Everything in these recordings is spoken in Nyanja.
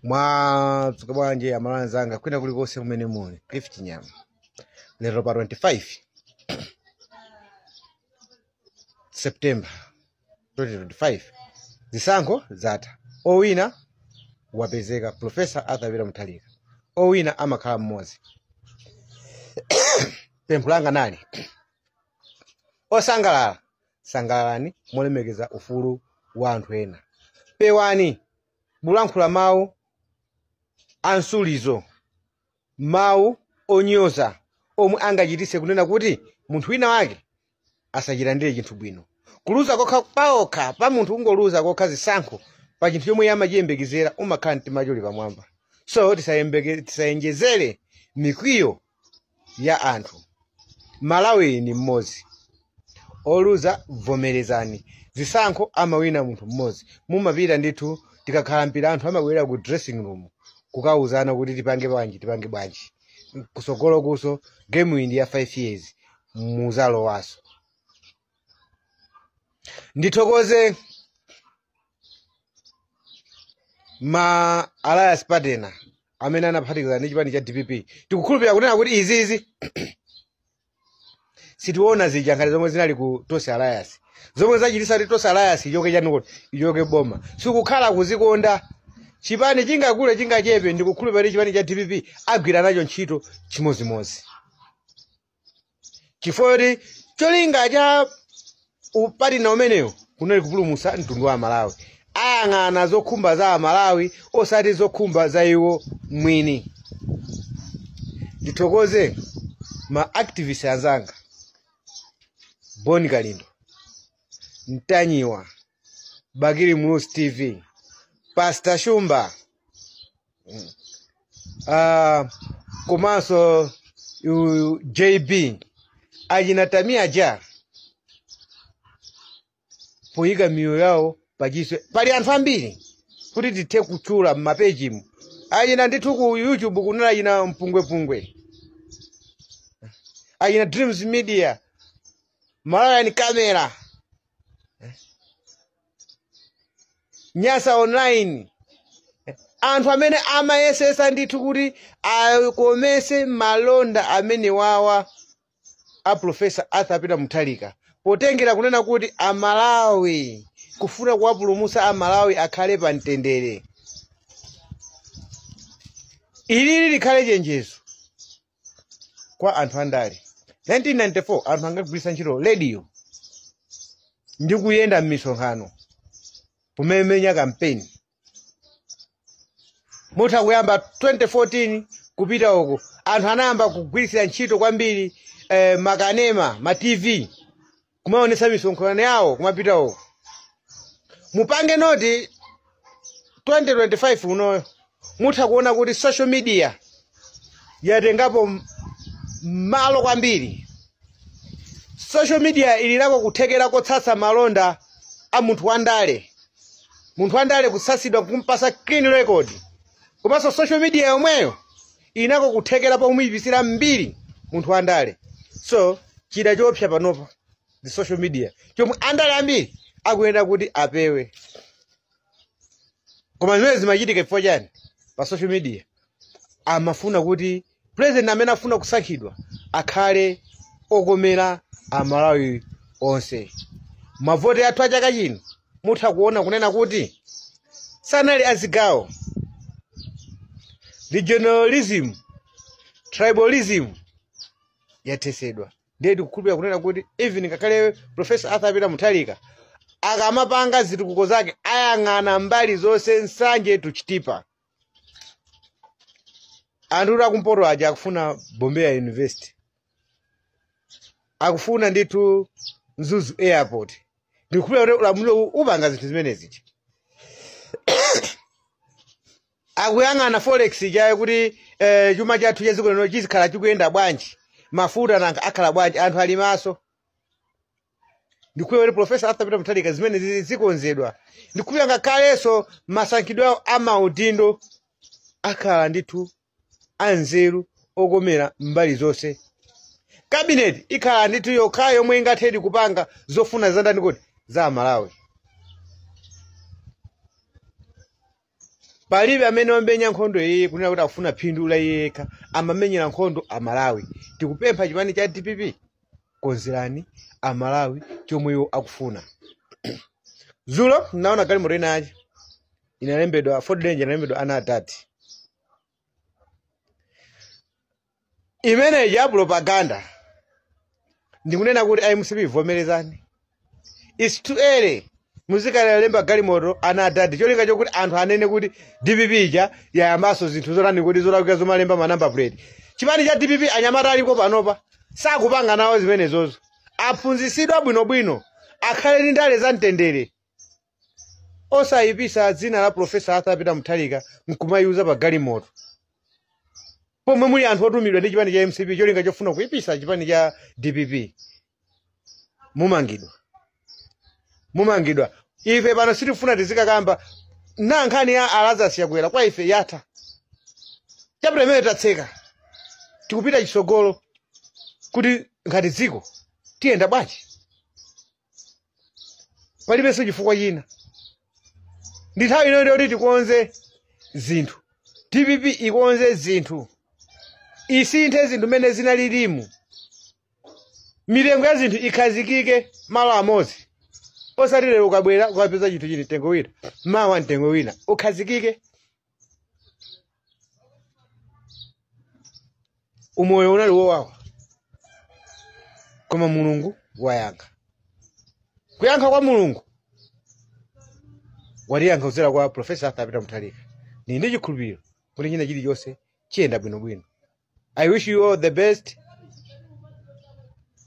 Mwa tukabanje ya malanzanga kwenda kulikose kumene mune Cliff Chinyama lero pa 25 September 2025 zisankho zata owina wapezeka Professor Arthur Peter Mutharika owina amakhala mmodzi pemphulanga nali osangalala sangalalani molemekeza ufulu wa anthu ena pewani bulankhula mawu ansulizo mawu onyoza omwe angachitise kunena kuti munthu wina wake asachilandire chinthu bwino kuluza kokha paokha pa munthu ungoluza kokha zisankho pa chinthu chomwe amachiyembekezera umakhala mtima choli pamwamba so tisayenjezere mikwiyo ya anthu Malawi ni mmodzi oluza vomerezani zisankho amawina munthu mmodzi mumapita ndithu tikakhala mpira anthu amabwera ku dressing room kukauzana kuti tipange bwanji kusogolo kuso game win ya 5 years muzalo waso ndithokoze ma Alliance Partner amene anaphatikiza ndi chipani cha DPP tikukhulupirira kunena kuti izizi sitiona zijankale zomwe zinali ku Tosa Alliance zomwe zachitisa kuti Tosa Alliance ichoke chanuko ichoke boma sikukhala kuzikonda chipani chingakule chingachepe ndikukhulupirira chipani cha DPP agwira nacho ntchito chimozimozi chifoti cholinga cha upati na umeneyo kunali kupulumutsa mtundu wa Malawi ayang'ana zokhumba za Malawi osati zokhumba za iwo mwini ndithokoze ma activists anzanga Boni Kalindo Mtanyiwa Bagiri Mulusi TV Pastor Shumba komanso JB ajinatamia ja poyiga miyo yao pachiswe pali anthu ambiri kuti tithe kutchula m'mapeji mu ajina ndithu ku YouTube kunena ajina mpungwepungwe ajina Dreams Media Malawi Camera Nyasa Online anthu amene amayesesa ndithu kuti akomese malonda amene wawa a Professor Arthur Peter Mutharika potengera kunena kuti Amalawi kufuna kuwapulumutsa Amalawi akhale pa mtendere ili likhale chenjezo kwa anthu andale 1994 anthu angagwiritsa ntchito radio ndi kuyenda m'misonkhano pomemenya kampeni mutha kuyamba 2014 kupita uko anthu anayamba kugwiritsira ntchito kwambiri makanema ma TV kumaonesa misonkhano yawo kumapita uko mupange noti 2025 unoyo mutha kuona kuti social media yatengapo malo kwambiri social media ililako kuthekera kotsatsa malonda a munthu wandale kusasidwa kumpasa clean record komanso social media yomweyo inako kuthekera pa umuyipisira mbiri munthu wandale so chida chopsa panopa the social media chomwe andale ambiri akuyenda kuti apewe koma zimene zimachitika chifukwa chani pa social media amafuna kuti president amene afuna kusankhidwa akhale okomera Amalawi onse mavoti athu achaka chino mutha kuona kunena kuti sanali azigawo regionalism tribalism yathesedwa ndiye tikukhulupirira kunena kuti even ngakhale Professor Arthur Peter Mutharika akamapanga zitukuko zake ayang'ana mbali zonse nsanje tuchitipa anthu akumpoto aja akufuna Bombay University akufuna ndithu Mzuzu Airport ndikukhulupirira kuti ulamulo upanga zinthu zimenezi akuyang'ana forex chayo kuti chuma chathu cha dziko lino chizikhala chikuyenda bwanji mafuta nanga akhala bwanji anthu ali maso ndikukhulupirira kuti Professor Arthur Peter Mutharika zimene zikonzedwa ndikukhulupirira ngakhalenso masankhidwe awo amaudindo akhala ndithu anzeru okomera mbali zonse cabinet ikhala ndithu yokha yomwe ingathedi kupanga zofuna zandani kuti za Malawi palibe amene wambenya nkhondo yeye kunena kuti afuna phindu la yeka amamenyera nkhondo amalawi. Tikupempha chipani cha DPP konzerani amalawi chomweyo akufuna. Zulo naona galimoto inaje inalembedwa Ford Ranger inalembedwa ana atati. Imene ya propaganda ndikunena kuti IMCB vomerezani. It's too early. Muzika lemba galimoto ana atati cholinga chokuti anthu anene kuti DPP ija yayambaso zinthu zorani kuti zolakwika zomalemba manamba plate. Chipani cha DPP anyamata aliko panopa sakupanga nawo zimenezozo. Aphunzisidwa bwinobwino akhale ndi ndale za mtendere. Osayipisa dzina la Professor Arthur Peter Mutharika nkumayuza pa galimoto. Pomwe muli anthu otumidwa ndi chipani cha IMCB cholinga chofuna kuyipisa chipani cha DPP. Mumangidwa. Ife pano sitifuna tizikakamba na nkhani ya Alazarus yakwera kwa ife yatha. Chapemene tatseka. Tikupita chisogolo kuti ngati dziko tiyenda bwanji. Palibenso chifukwa china. Ndi nthawi ino yoti tikonze zinthu. DPP ikonze zinthu. Isinthe zinthu mene zinalilimu. Milengo ya zinthu ikhazikike malo amodzi. Osati lero ukabwera ukapeza chinthu chini tengo wina. Mawa ntengo wina. Ukhazikike. Umoyo unali wowawa. Koma Mulungu wayankha. Kuyankha kwa Mulungu waliyankha kudzera kwa Professor Arthur Peter Mutharika. Ndi chikhulupiriro kuti china chilichonse chiyenda bwinobwino. I wish you all the best.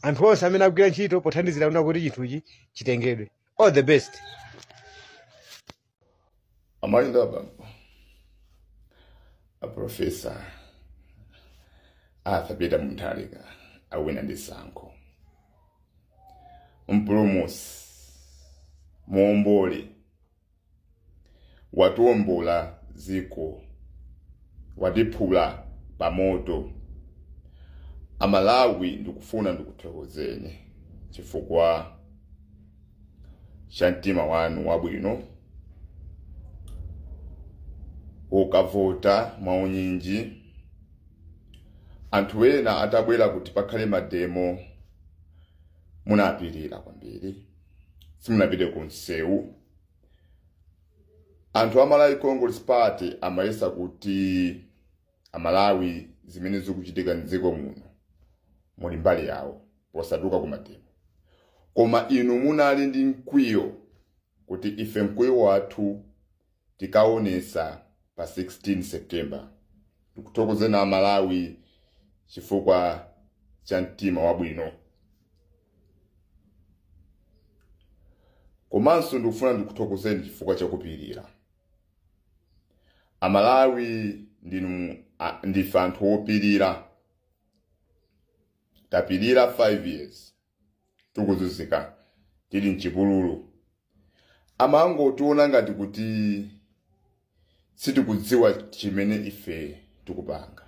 Anthu onse amene akugwira ntchito pothandizira kuti chinthuchi chitengedwe. All the best. Amalinda bambo. A Professor Arthur Peter Mutharika awina ndisankho. Mpulumusi muombole watuombola ziko wadiphula pamoto. Amalawi ndikufuna ndikuthokozeni chifukwa cha mtima wanu wabwino ukavota maunyinji. Anthu ena atabwera kuti pakhale mademo munapirira kwambiri simunapite ku nsewu. Anthu amalawi Congress Party amayesa kuti amalawi zimene zikuchitika m'dziko muno muli mbali yawo posaduka ku mademo. Koma inu munali ndi mkwiyo kuti ife mkwiyo wathu tikaonesa pa 16 September. Tikuthokozeni amalawi chifukwa cha mtima wabwino. Komanso ndikufuna ndikuthokozeni chifukwa cha kupirira. Amalawi ndife anthu opirira. Tapirira 5 years. Tukuzuzika tili mchipululu. Amangotiona ngati kuti sitikudziwa chimene ife tikupanga.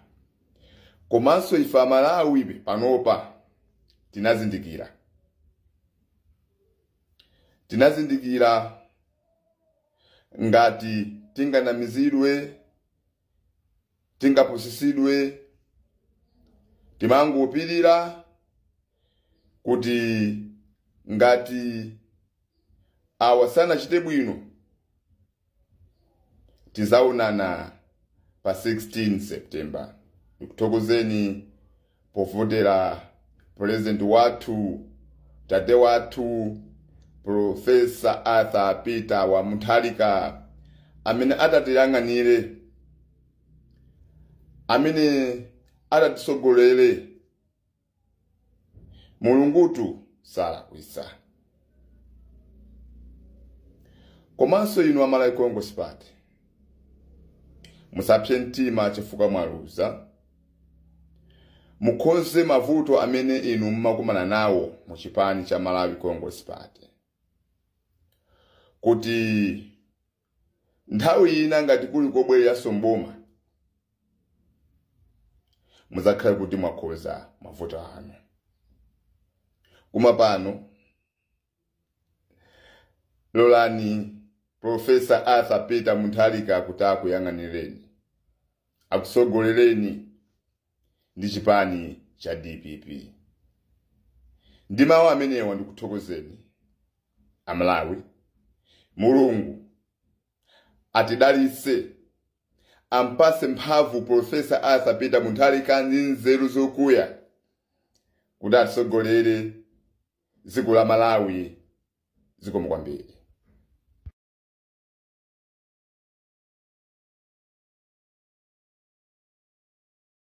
Komanso ife amalawi panopa tinazindikira. Tinazindikira ngati tinganamizidwe, tingapusisidwe, timangopirira kuti ngati awasana chite bwino tizaonana pa 16 September. Ndikuthokozeni povotera president wathu, tate wathu Professor Arthur Peter wa Mutharika amene atatiyang'anire, amene atatisogolere. Mulungutu salakwisa. Komanso inu amalawi Congress Party musapse mtima chifukwa mwaluza. Mukhoze mavuto amene inu mmakumana nawo mu chipani cha Malawi Congress Party. Kuti nthawi ina ngati kuli kobwerera somboma muzakhala kuti mwakhoza mavuto anu. Kuma pano lolani Profesa Arthur Peter Mutharika akuyang'anireni, akusogolereni ndi chipani cha DPP. Ndi mawu amenewa ndikuthokozeni Amalawi. Mulungu atidalitse, ampase mphamvu Profesa Arthur Peter Mutharika ndi nzeru zokuya kuti atisogolere dziko la Malawi zikomo kwambiri.